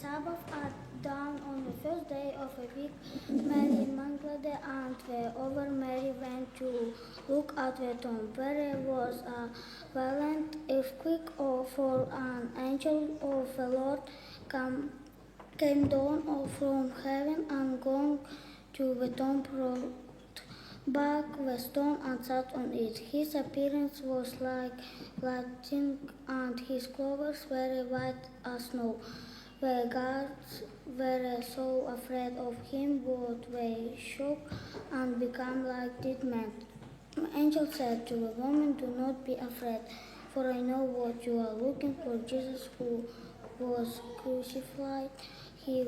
Sabbath at dawn on the first day of a week, Mary Magdalene and the other Mary went to look at the tomb. There was a violent earthquake, for an angel of the Lord came down from heaven and going to the tomb brought back the stone and sat on it. His appearance was like lightning, and his clothes were white as snow. The guards were so afraid of him that they shook and became like dead men. The angel said to the woman, "Do not be afraid, for I know what you are looking for, Jesus who was crucified. He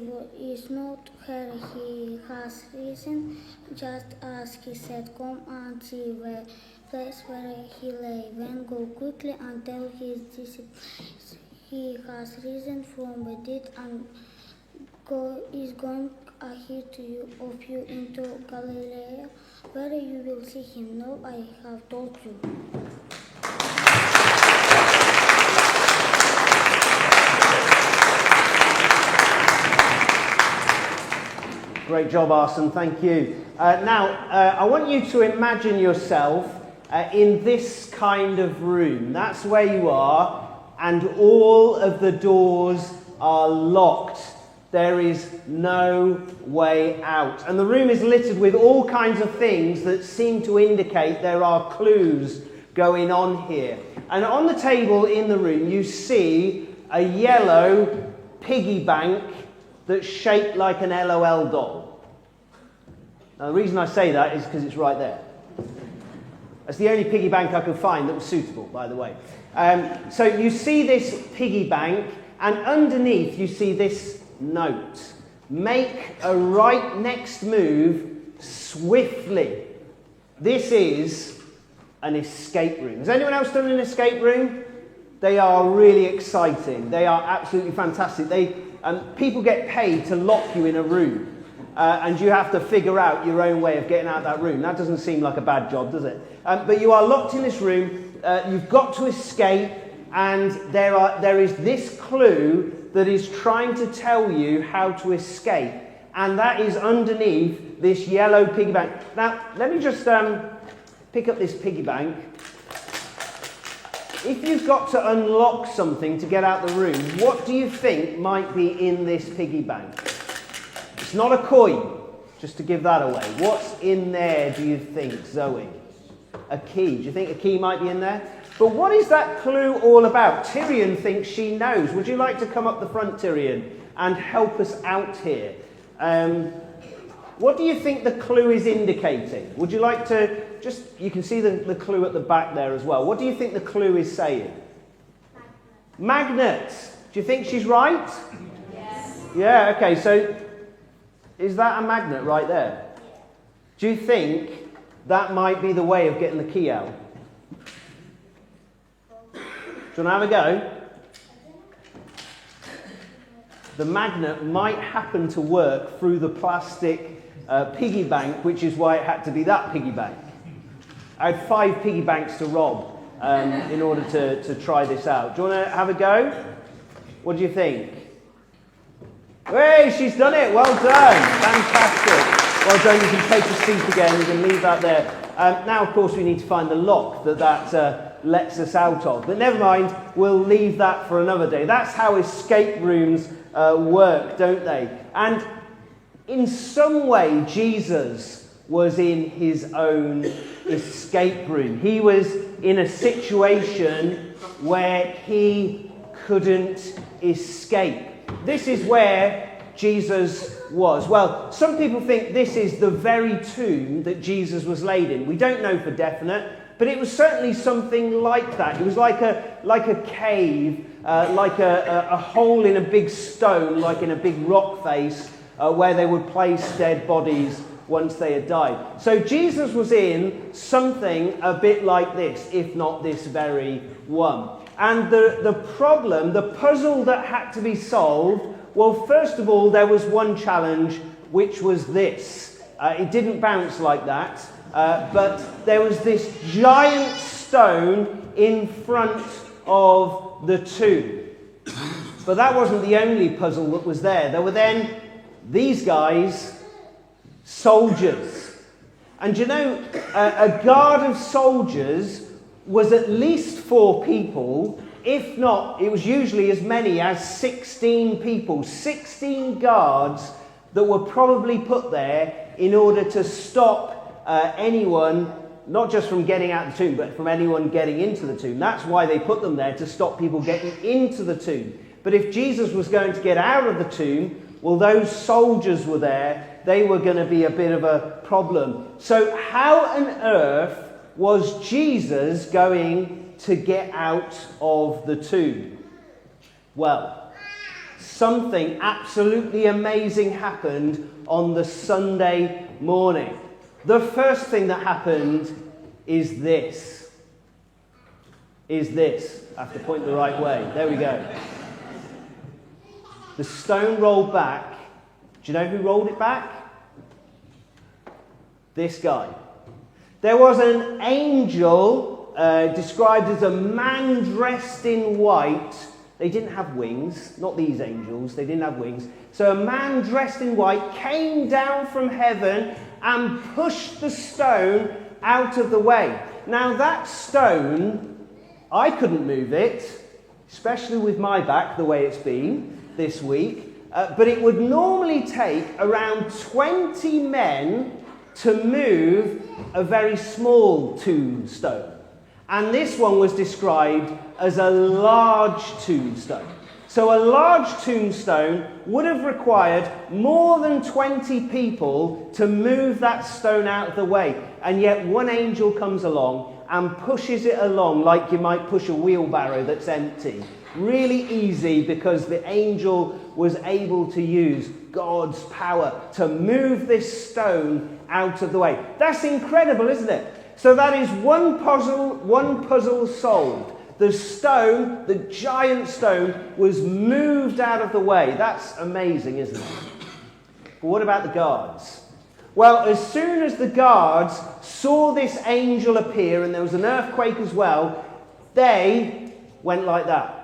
is not here, he has risen, just as he said. Come and see the place where he lay. Then go quickly and tell his disciples he has risen from the dead and is going ahead of you into Galilee, where you will see him. Now I have told you." Great job, Arson. Thank you. Now, I want you to imagine yourself in this kind of room. That's where you are, and all of the doors are locked. There is no way out. And the room is littered with all kinds of things that seem to indicate there are clues going on here. And on the table in the room, you see a yellow piggy bank that's shaped like an LOL doll. Now, the reason I say that is because it's right there. That's the only piggy bank I could find that was suitable, by the way. So you see this piggy bank, and underneath you see this note. Make a right next move swiftly. This is an escape room. Has anyone else done an escape room? They are really exciting. They are absolutely fantastic. People get paid to lock you in a room, and you have to figure out your own way of getting out of that room. That doesn't seem like a bad job, does it? But you are locked in this room. You've got to escape, and there is this clue that is trying to tell you how to escape, and that is underneath this yellow piggy bank. Now, let me just pick up this piggy bank. If you've got to unlock something to get out the room, what do you think might be in this piggy bank? It's not a coin, just to give that away. What's in there, do you think, Zoe? A key. Do you think a key might be in there? But what is that clue all about? Tyrion thinks she knows. Would you like to come up the front, Tyrion, and help us out here? What do you think the clue is indicating? Would you like to you can see the clue at the back there as well. What do you think the clue is saying? Magnet. Do you think she's right? Yes. Yeah, okay, so is that a magnet right there? Do you think that might be the way of getting the key out? Do you want to have a go? The magnet might happen to work through the plastic piggy bank, which is why it had to be that piggy bank. I had 5 piggy banks to rob in order to try this out. Do you want to have a go? What do you think? Hey, she's done it. Well done. Fantastic. Well done. You can take a seat again. You can leave that there. Now, of course, we need to find the lock that lets us out of. But never mind. We'll leave that for another day. That's how escape rooms work, don't they? And in some way, Jesus was in his own escape room. He was in a situation where he couldn't escape. This is where Jesus was. Well, some people think this is the very tomb that Jesus was laid in. We don't know for definite, but it was certainly something like that. It was like a cave, like a hole in a big stone, like in a big rock face, where they would place dead bodies once they had died. So Jesus was in something a bit like this, if not this very one. And the problem, the puzzle that had to be solved, well, first of all, there was one challenge, which was this. It didn't bounce like that, but there was this giant stone in front of the tomb. But that wasn't the only puzzle that was there. There were then these guys, soldiers. And you know, a guard of soldiers was at least 4 people. If not, it was usually as many as 16 people. 16 guards that were probably put there in order to stop anyone, not just from getting out of the tomb, but from anyone getting into the tomb. That's why they put them there, to stop people getting into the tomb. But if Jesus was going to get out of the tomb, well, those soldiers were there. They were going to be a bit of a problem. So how on earth was Jesus going to get out of the tomb? Well, something absolutely amazing happened on the Sunday morning. The first thing that happened is this. I have to point the right way. There we go. The stone rolled back. Do you know who rolled it back? This guy. There was an angel described as a man dressed in white. They didn't have wings. Not these angels. They didn't have wings. So a man dressed in white came down from heaven and pushed the stone out of the way. Now that stone, I couldn't move it, especially with my back the way it's been this week. But it would normally take around 20 men to move a very small tombstone. And this one was described as a large tombstone. So a large tombstone would have required more than 20 people to move that stone out of the way. And yet one angel comes along and pushes it along like you might push a wheelbarrow that's empty. Really easy, because the angel was able to use God's power to move this stone out of the way. That's incredible, isn't it? So that is one puzzle solved. The stone, the giant stone, was moved out of the way. That's amazing, isn't it? But what about the guards? Well, as soon as the guards saw this angel appear, and there was an earthquake as well, they went like that.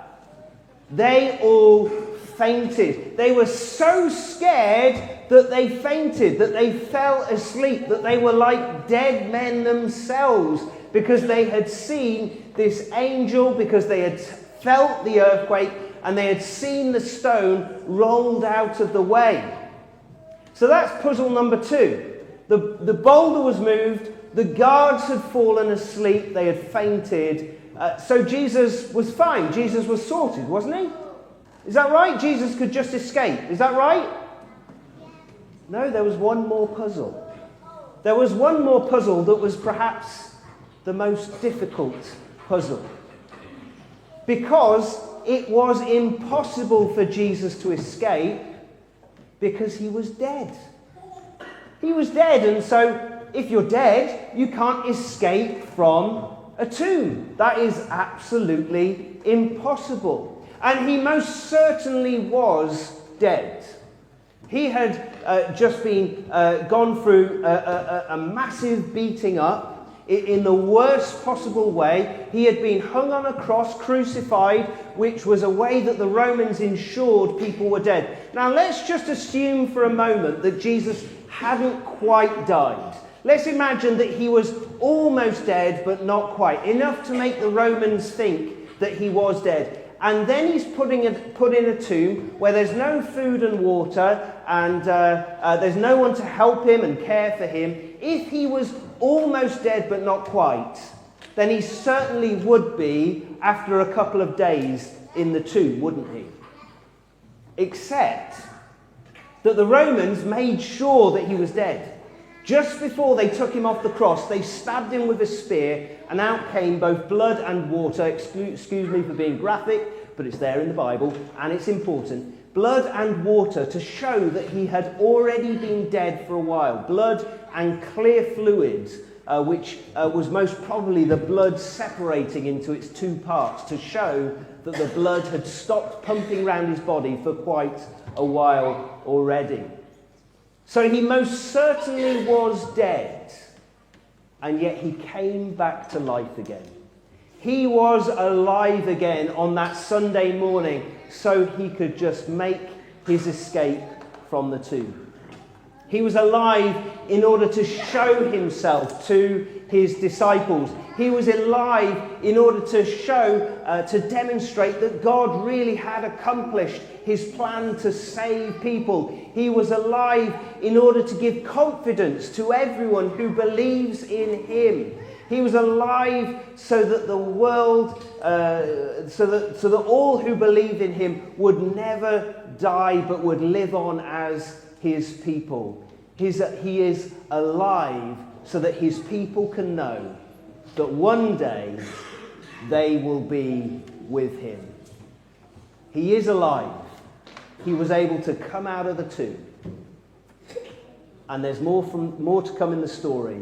They all fainted. They were so scared that they fainted, that they fell asleep, that they were like dead men themselves, because they had seen this angel, because they had felt the earthquake, and they had seen the stone rolled out of the way. So that's puzzle number 2. The boulder was moved, the guards had fallen asleep, they had fainted. So Jesus was fine. Jesus was sorted, wasn't he? Is that right? Jesus could just escape. Is that right? No, there was one more puzzle. There was one more puzzle that was perhaps the most difficult puzzle. Because it was impossible for Jesus to escape, because he was dead. He was dead, and so if you're dead, you can't escape from a tomb. That is absolutely impossible. And he most certainly was dead. He had just been gone through a massive beating up in the worst possible way. He had been hung on a cross, crucified, which was a way that the Romans ensured people were dead. Now let's just assume for a moment that Jesus hadn't quite died. Let's imagine that he was almost dead, but not quite. Enough to make the Romans think that he was dead. And then he's put in a tomb where there's no food and water, and there's no one to help him and care for him. If he was almost dead, but not quite, then he certainly would be after a couple of days in the tomb, wouldn't he? Except that the Romans made sure that he was dead. Just before they took him off the cross, they stabbed him with a spear, and out came both blood and water. Excuse me for being graphic, but it's there in the Bible, and it's important. Blood and water to show that he had already been dead for a while. Blood and clear fluids, which was most probably the blood separating into its two parts, to show that the blood had stopped pumping around his body for quite a while already. So he most certainly was dead, and yet he came back to life again. He was alive again on that Sunday morning so he could just make his escape from the tomb. He was alive in order to show himself to his disciples. He was alive in order to show, to demonstrate that God really had accomplished his plan to save people. He was alive in order to give confidence to everyone who believes in him. He was alive so that the world, so that all who believed in him would never die but would live on as his people. He is alive so that his people can know that one day they will be with him. He is alive. He was able to come out of the tomb. And there's more to come in the story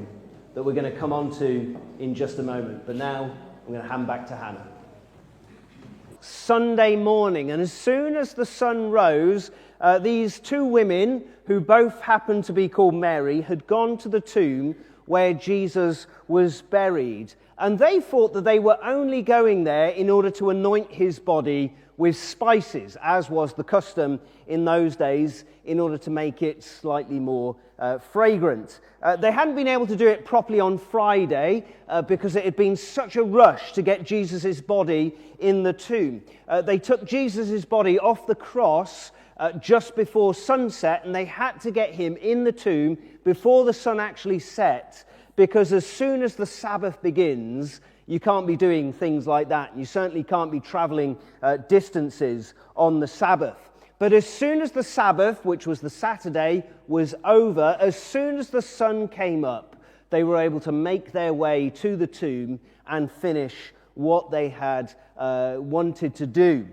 that we're going to come on to in just a moment. But now I'm going to hand back to Hannah. Sunday morning, and as soon as the sun rose, these two women, who both happened to be called Mary, had gone to the tomb where Jesus was buried. And they thought that they were only going there in order to anoint his body with spices, as was the custom in those days, in order to make it slightly more fragrant. They hadn't been able to do it properly on Friday because it had been such a rush to get Jesus' body in the tomb. They took Jesus' body off the cross just before sunset, and they had to get him in the tomb before the sun actually set, because as soon as the Sabbath begins, you can't be doing things like that. You certainly can't be traveling distances on the Sabbath. But as soon as the Sabbath, which was the Saturday, was over, as soon as the sun came up, they were able to make their way to the tomb and finish what they had wanted to do.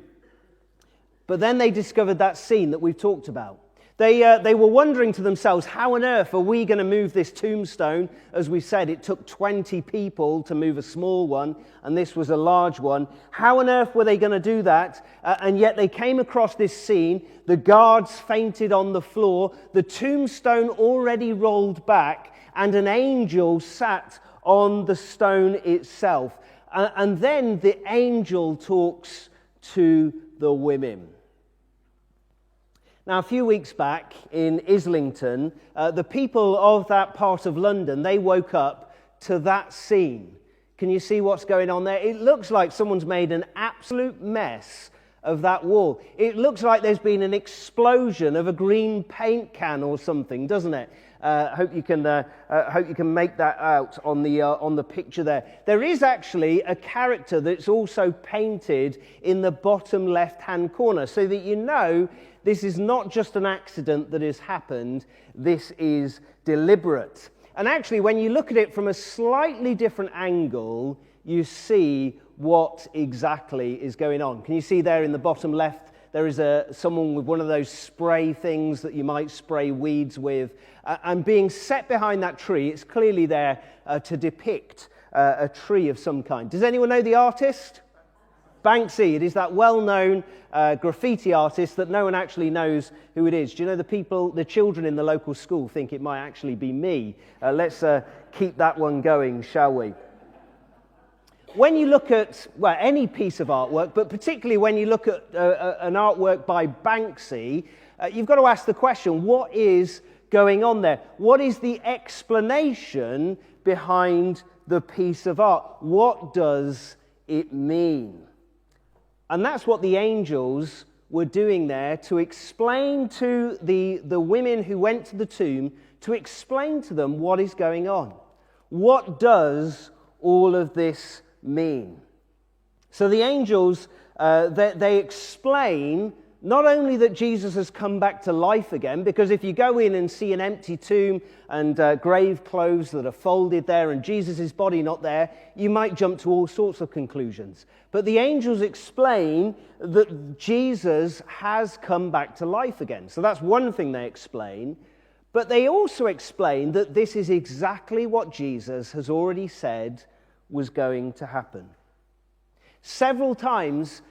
But then they discovered that scene that we've talked about. They were wondering to themselves, how on earth are we going to move this tombstone? As we said, it took 20 people to move a small one, and this was a large one. How on earth were they going to do that? And yet they came across this scene. The guards fainted on the floor, the tombstone already rolled back, and an angel sat on the stone itself. And then the angel talks to the women. Now, a few weeks back in Islington, the people of that part of London, they woke up to that scene. Can you see what's going on there? It looks like someone's made an absolute mess of that wall. It looks like there's been an explosion of a green paint can or something, doesn't it? Hope you can make that out on the picture there. There is actually a character that's also painted in the bottom left-hand corner, so that you know this is not just an accident that has happened. This is deliberate. And actually, when you look at it from a slightly different angle, you see what exactly is going on. Can you see there in the bottom left? There is someone with one of those spray things that you might spray weeds with. And being set behind that tree, it's clearly there to depict a tree of some kind. Does anyone know the artist? Banksy. It is that well-known graffiti artist that no one actually knows who it is. Do you know the children in the local school think it might actually be me? Let's keep that one going, shall we? When you look at, any piece of artwork, but particularly when you look at an artwork by Banksy, you've got to ask the question, what is going on there? What is the explanation behind the piece of art? What does it mean? And that's what the angels were doing there, to explain to the women who went to the tomb, to explain to them what is going on. What does all of this mean? So the angels, they explain not only that Jesus has come back to life again, because if you go in and see an empty tomb and grave clothes that are folded there and Jesus' body not there, you might jump to all sorts of conclusions. But the angels explain that Jesus has come back to life again. So that's one thing they explain. But they also explain that this is exactly what Jesus has already said was going to happen. Several times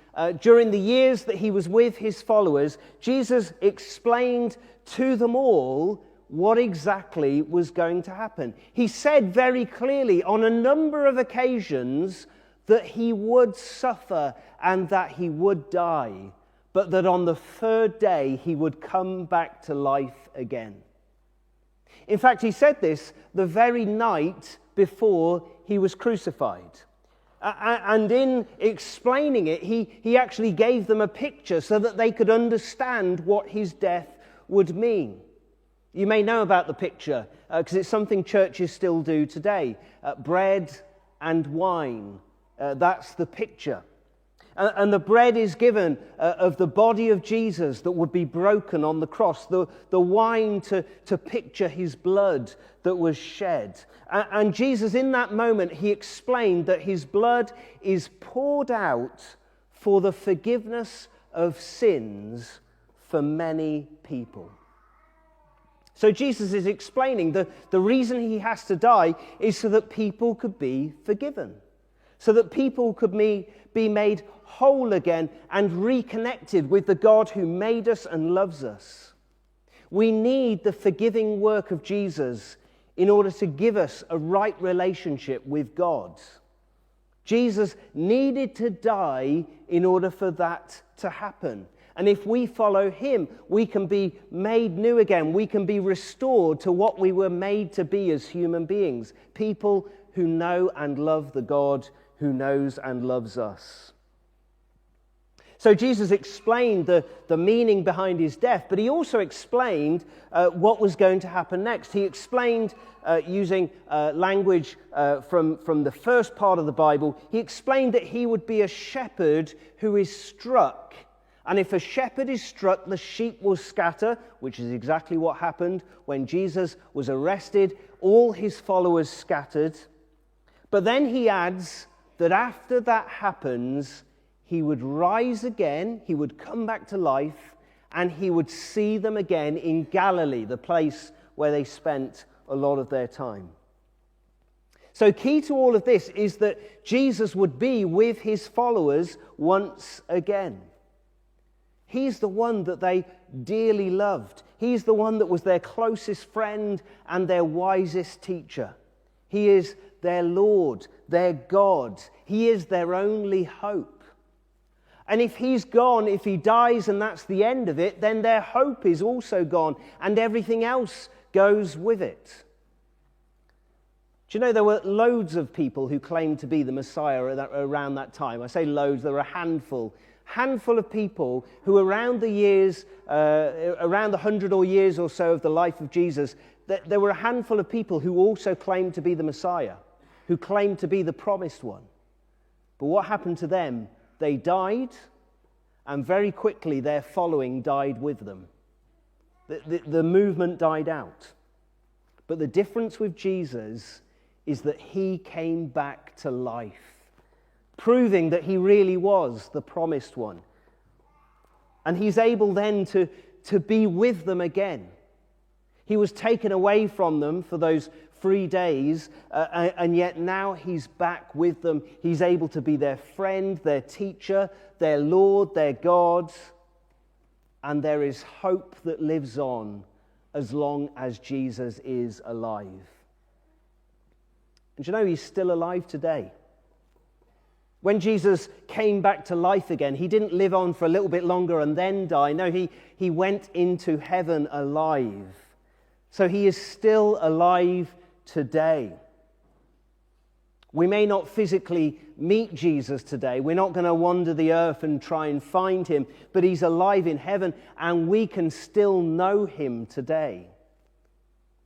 during the years that he was with his followers, Jesus explained to them all what exactly was going to happen. He said very clearly on a number of occasions that he would suffer and that he would die, but that on the third day he would come back to life again. In fact, he said this the very night before he was crucified. And in explaining it, he actually gave them a picture so that they could understand what his death would mean. You may know about the picture because it's something churches still do today. Bread and wine, that's the picture. And the bread is given of the body of Jesus that would be broken on the cross. The wine to picture his blood that was shed. And Jesus, in that moment, he explained that his blood is poured out for the forgiveness of sins for many people. So Jesus is explaining the reason he has to die is so that people could be forgiven. So that people could be made whole again and reconnected with the God who made us and loves us. We need the forgiving work of Jesus in order to give us a right relationship with God. Jesus needed to die in order for that to happen. And if we follow him, we can be made new again. We can be restored to what we were made to be as human beings. People who know and love the God who knows and loves us. So Jesus explained the meaning behind his death, but he also explained what was going to happen next. He explained, using language from the first part of the Bible, he explained that he would be a shepherd who is struck. And if a shepherd is struck, the sheep will scatter, which is exactly what happened when Jesus was arrested. All his followers scattered. But then he adds that after that happens, he would rise again, he would come back to life, and he would see them again in Galilee, the place where they spent a lot of their time. So key to all of this is that Jesus would be with his followers once again. He's the one that they dearly loved. He's the one that was their closest friend and their wisest teacher. He is their Lord, their God. He is their only hope. And if he's gone, if he dies and that's the end of it, then their hope is also gone and everything else goes with it. Do you know there were loads of people who claimed to be the Messiah around that time? I say loads, there were a handful of people who around the years, around the 100 or years or so of the life of Jesus, there were a handful of people who also claimed to be the Messiah, who claimed to be the promised one. But what happened to them? They died, and very quickly their following died with them. The movement died out. But the difference with Jesus is that he came back to life, proving that he really was the promised one. And he's able then to be with them again. He was taken away from them for those 3 days, and yet now he's back with them. He's able to be their friend, their teacher, their Lord, their God. And there is hope that lives on as long as Jesus is alive. And you know, he's still alive today. When Jesus came back to life again, he didn't live on for a little bit longer and then die. No, he went into heaven alive. So he is still alive today. We may not physically meet Jesus today. We're not going to wander the earth and try and find him, but he's alive in heaven and we can still know him today.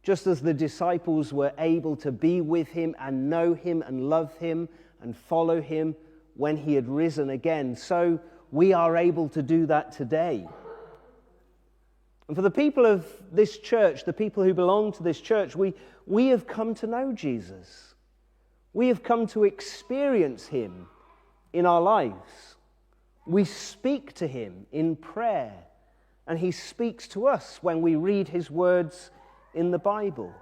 Just as the disciples were able to be with him and know him and love him and follow him when he had risen again, so we are able to do that today. And for the people of this church, the people who belong to this church, we have come to know Jesus. We have come to experience him in our lives. We speak to him in prayer, and he speaks to us when we read his words in the Bible.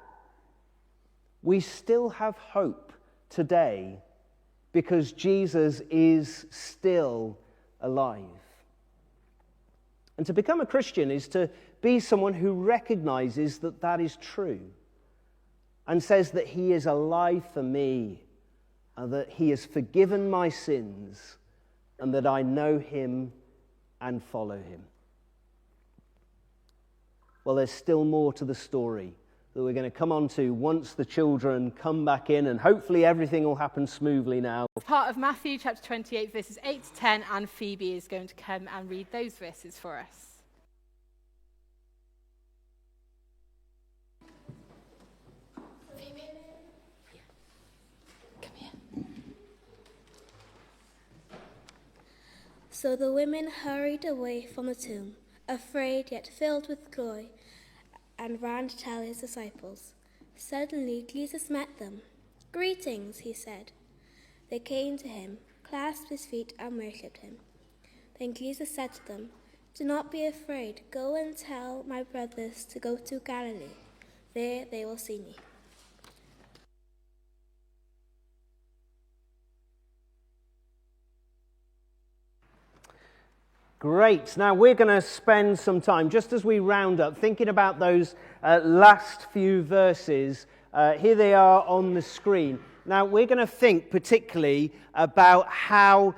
We still have hope today because Jesus is still alive. And to become a Christian is to be someone who recognizes that that is true and says that he is alive for me and that he has forgiven my sins, and that I know him and follow him. Well, there's still more to the story that we're going to come on to once the children come back in, and hopefully everything will happen smoothly now. Part of Matthew chapter 28, verses 8 to 10, and Phoebe is going to come and read those verses for us. So the women hurried away from the tomb, afraid yet filled with joy, and ran to tell his disciples. Suddenly Jesus met them. "Greetings," he said. They came to him, clasped his feet, and worshipped him. Then Jesus said to them, "Do not be afraid. Go and tell my brothers to go to Galilee. There they will see me." Great. Now we're going to spend some time, just as we round up, thinking about those last few verses. Here they are on the screen. Now we're going to think particularly about how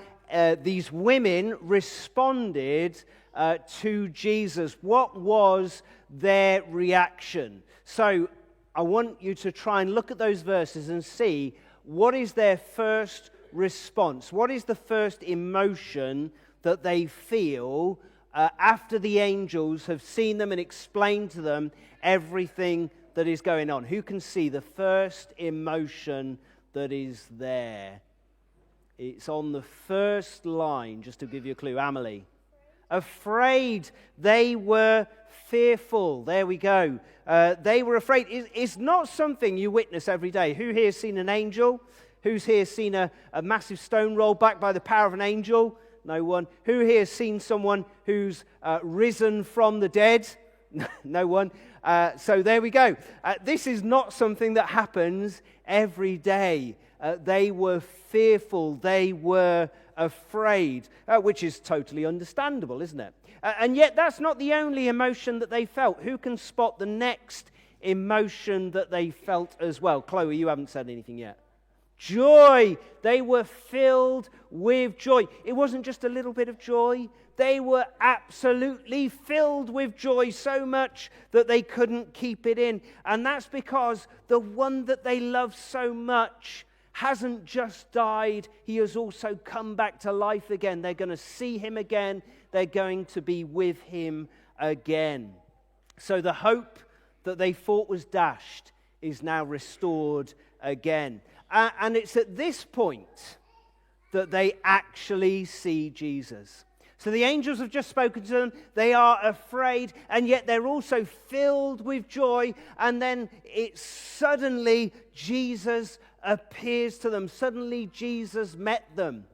these women responded to Jesus. What was their reaction? So I want you to try and look at those verses and see what is their first response. What is the first emotion that they feel after the angels have seen them and explained to them everything that is going on? Who can see the first emotion that is there? It's on the first line, just to give you a clue. Amelie. Afraid. They were fearful. There we go. They were afraid. It's not something you witness every day. Who here has seen an angel? Who's here seen a massive stone rolled back by the power of an angel? No one. Who here has seen someone who's risen from the dead? No one. So there we go. This is not something that happens every day. They were fearful. They were afraid, which is totally understandable, isn't it? And yet that's not the only emotion that they felt. Who can spot the next emotion that they felt as well? Chloe, you haven't said anything yet. Joy. They were filled with joy. It wasn't just a little bit of joy. They were absolutely filled with joy, so much that they couldn't keep it in. And that's because the one that they love so much hasn't just died. He has also come back to life again. They're going to see him again. They're going to be with him again. So the hope that they thought was dashed is now restored again. And it's at this point that they actually see Jesus. So the angels have just spoken to them. They are afraid, and yet they're also filled with joy. And then suddenly Jesus appears to them. Suddenly Jesus met them.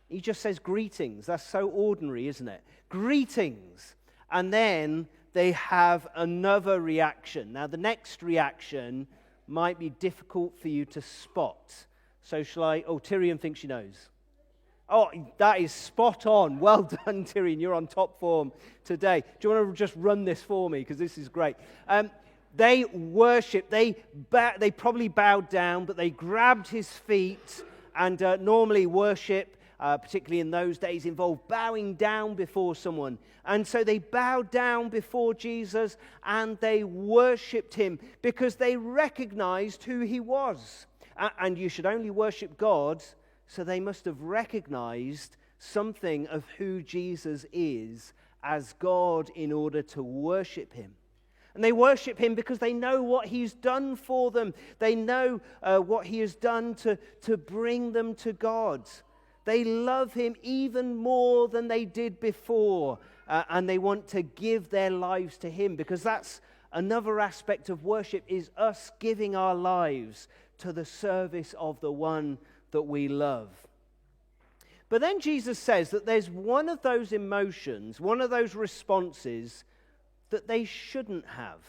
He just says greetings. That's so ordinary, isn't it? Greetings. And then they have another reaction. Now the next reaction might be difficult for you to spot. So shall I? Oh, Tyrion thinks she knows. Oh, that is spot on. Well done, Tyrion. You're on top form today. Do you want to just run this for me? Because this is great. They worship. They probably bowed down, but they grabbed his feet. And normally worship, particularly in those days, involved bowing down before someone. And so they bowed down before Jesus and they worshipped him because they recognized who he was. And you should only worship God, so they must have recognized something of who Jesus is as God in order to worship him. And they worship him because they know what he's done for them. They know what he has done to bring them to God. They love him even more than they did before. And they want to give their lives to him, because that's another aspect of worship, is us giving our lives to the service of the one that we love. But then Jesus says that there's one of those emotions, one of those responses that they shouldn't have.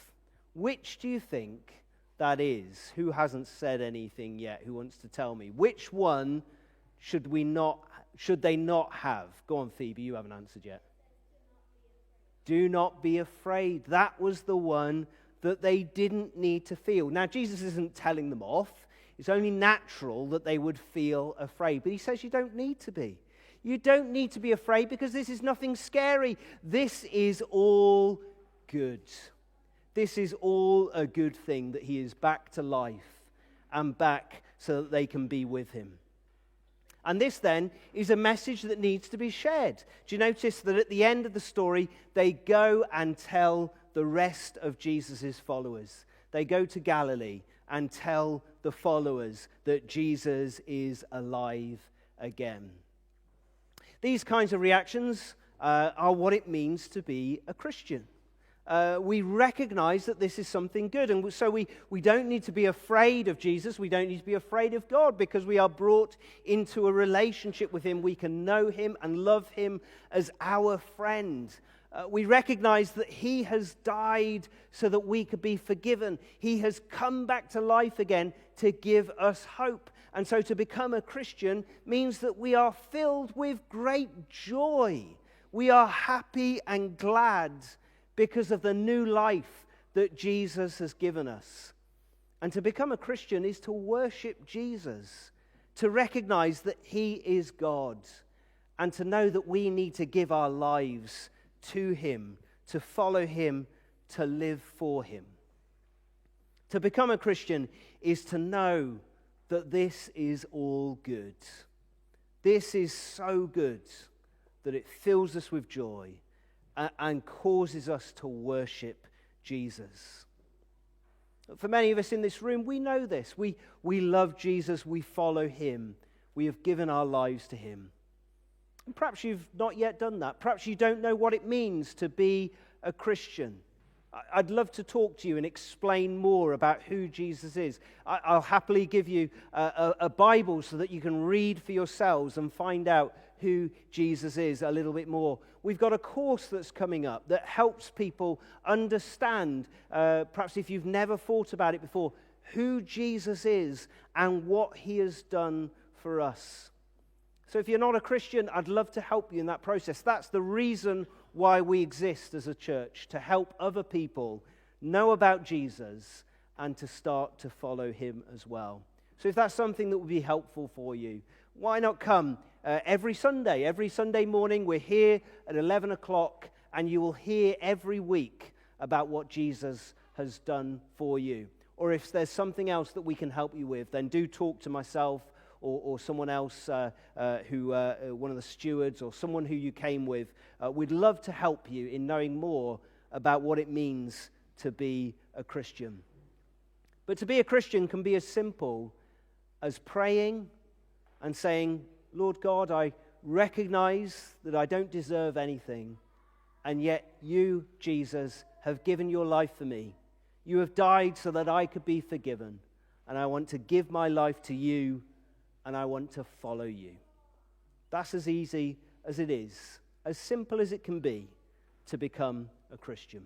Which do you think that is? Who hasn't said anything yet? Who wants to tell me? Which one should they not have? Go on, Phoebe, you haven't answered yet. Do not be afraid. That was the one that they didn't need to feel. Now, Jesus isn't telling them off. It's only natural that they would feel afraid. But he says you don't need to be. You don't need to be afraid because this is nothing scary. This is all good. This is all a good thing that he is back to life and back so that they can be with him. And this then is a message that needs to be shared. Do you notice that at the end of the story, they go and tell the rest of Jesus' followers. They go to Galilee and tell the followers that Jesus is alive again. These kinds of reactions are what it means to be a Christian. We recognize that this is something good. And so we don't need to be afraid of Jesus. We don't need to be afraid of God because we are brought into a relationship with him. We can know him and love him as our friend. We recognize that he has died so that we could be forgiven. He has come back to life again to give us hope. And so to become a Christian means that we are filled with great joy. We are happy and glad because of the new life that Jesus has given us. And to become a Christian is to worship Jesus, to recognize that he is God, and to know that we need to give our lives to him, to follow him, to live for him. To become a Christian is to know that this is all good. This is so good that it fills us with joy and causes us to worship Jesus. For many of us in this room, we know this. We love Jesus, we follow him, we have given our lives to him. And perhaps you've not yet done that. Perhaps you don't know what it means to be a Christian. I'd love to talk to you and explain more about who Jesus is. I'll happily give you a Bible so that you can read for yourselves and find out who Jesus is a little bit more. We've got a course that's coming up that helps people understand, perhaps if you've never thought about it before, who Jesus is and what he has done for us. So if you're not a Christian, I'd love to help you in that process. That's the reason why we exist as a church, to help other people know about Jesus and to start to follow him as well. So if that's something that would be helpful for you, why not come every Sunday? Every Sunday morning we're here at 11 o'clock and you will hear every week about what Jesus has done for you. Or if there's something else that we can help you with, then do talk to myself or someone else who one of the stewards or someone who you came with. We'd love to help you in knowing more about what it means to be a Christian. But to be a Christian can be as simple as praying and saying, Lord God, I recognize that I don't deserve anything, and yet you, Jesus, have given your life for me. You have died so that I could be forgiven, and I want to give my life to you, and I want to follow you. That's as easy as it is, as simple as it can be to become a Christian.